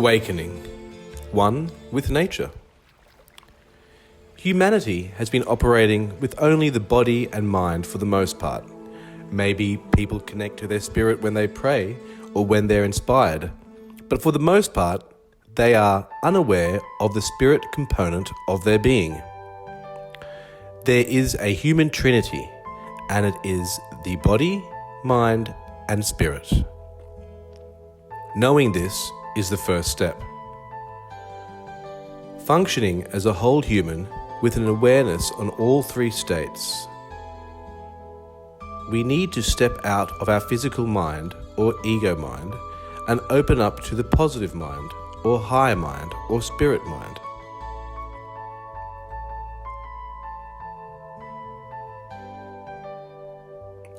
Awakening. One with nature. Humanity has been operating with only the body and mind for the most part. Maybe people connect to their spirit when they pray or when they're inspired, but for the most part, they are unaware of the spirit component of their being. There is a human trinity, and it is the body, mind, and spirit. Knowing this is the first step. Functioning as a whole human with an awareness on all three states. We need to step out of our physical mind or ego mind and open up to the positive mind or higher mind or spirit mind.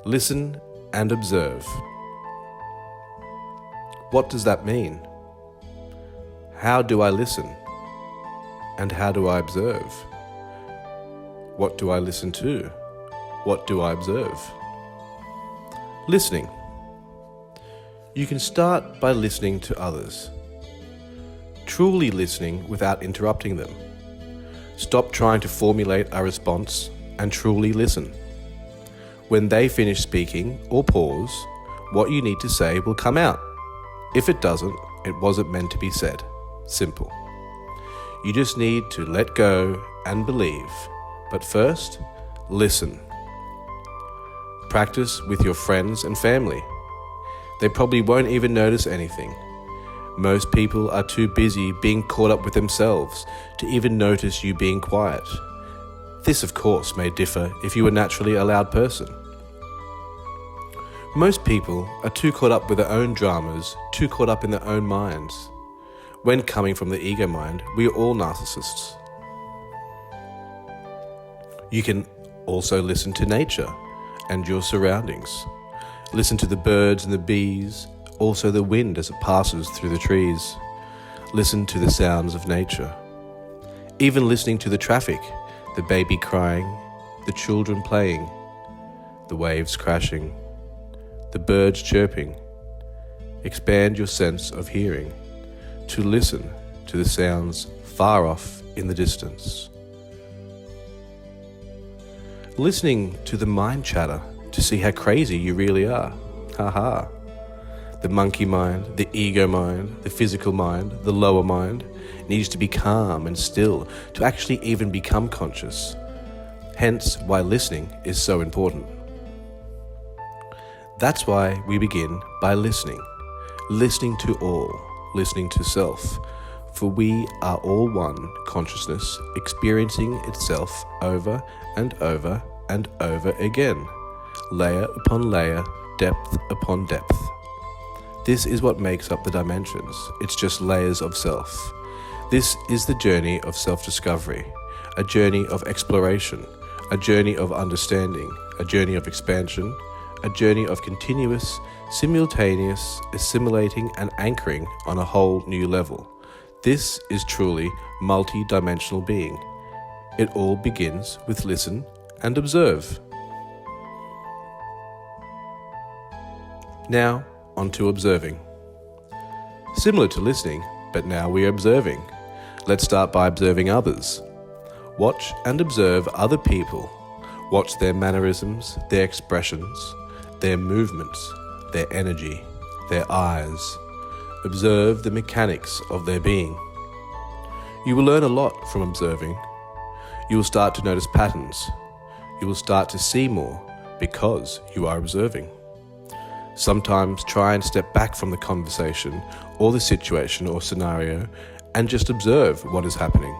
Listen and observe. What does that mean? How do I listen? And how do I observe? What do I listen to? What do I observe? Listening. You can start by listening to others. Truly listening without interrupting them. Stop trying to formulate a response and truly listen. When they finish speaking or pause, what you need to say will come out. If it doesn't, it wasn't meant to be said. Simple. You just need to let go and believe. But first, listen. Practice with your friends and family. They probably won't even notice anything. Most people are too busy being caught up with themselves to even notice you being quiet. This, of course, may differ if you are naturally a loud person. Most people are too caught up with their own dramas, too caught up in their own minds. When coming from the ego mind, we are all narcissists. You can also listen to nature and your surroundings. Listen to the birds and the bees, also the wind as it passes through the trees. Listen to the sounds of nature. Even listening to the traffic, the baby crying, the children playing, the waves crashing, the birds chirping. Expand your sense of hearing to listen to the sounds far off in the distance. Listening to the mind chatter to see how crazy you really are. Ha. The monkey mind, the ego mind, the physical mind, the lower mind needs to be calm and still to actually even become conscious. Hence why listening is so important. That's why we begin by listening. Listening to all, listening to self. For we are all one consciousness experiencing itself over and over and over again. Layer upon layer, depth upon depth. This is what makes up the dimensions. It's just layers of self. This is the journey of self-discovery, a journey of exploration, a journey of understanding, a journey of expansion, a journey of continuous, simultaneous, assimilating and anchoring on a whole new level. This is truly multi-dimensional being. It all begins with listen and observe. Now, on to observing. Similar to listening, but now we are observing. Let's start by observing others. Watch and observe other people. Watch their mannerisms, their expressions, their movements, their energy, their eyes. Observe the mechanics of their being. You will learn a lot from observing. You will start to notice patterns. You will start to see more because you are observing. Sometimes try and step back from the conversation or the situation or scenario and just observe what is happening.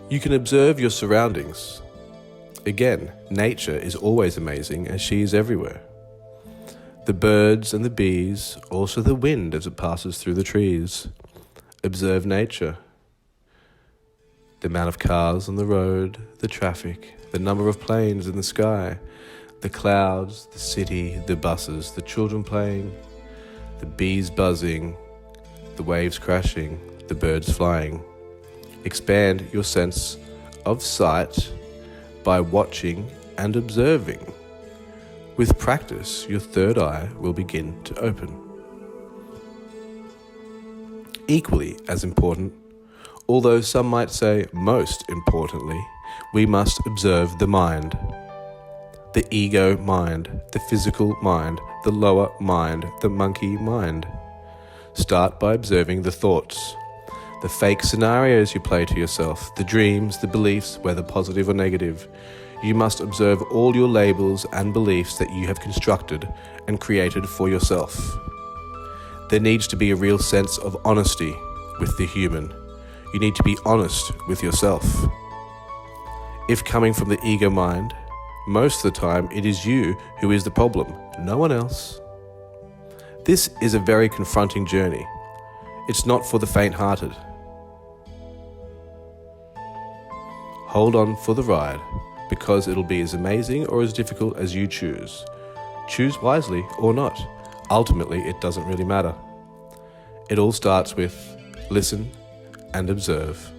You can observe your surroundings. Again, nature is always amazing as she is everywhere. The birds and the bees, also the wind as it passes through the trees. Observe nature. The amount of cars on the road, the traffic, the number of planes in the sky, the clouds, the city, the buses, the children playing, the bees buzzing, the waves crashing, the birds flying. Expand your sense of sight by watching and observing. With practice, your third eye will begin to open. equally as important, although some might say most importantly, we must observe the mind. The ego mind, the physical mind, the lower mind, the monkey mind. Start by observing the thoughts, the fake scenarios you play to yourself, the dreams, the beliefs, whether positive or negative. You must observe all your labels and beliefs that you have constructed and created for yourself. There needs to be a real sense of honesty with the human. You need to be honest with yourself. If coming from the ego mind, most of the time it is you who is the problem, no one else. This is a very confronting journey. It's not for the faint-hearted. Hold on for the ride, because it'll be as amazing or as difficult as you choose. Choose wisely or not. Ultimately, it doesn't really matter. It all starts with listen and observe.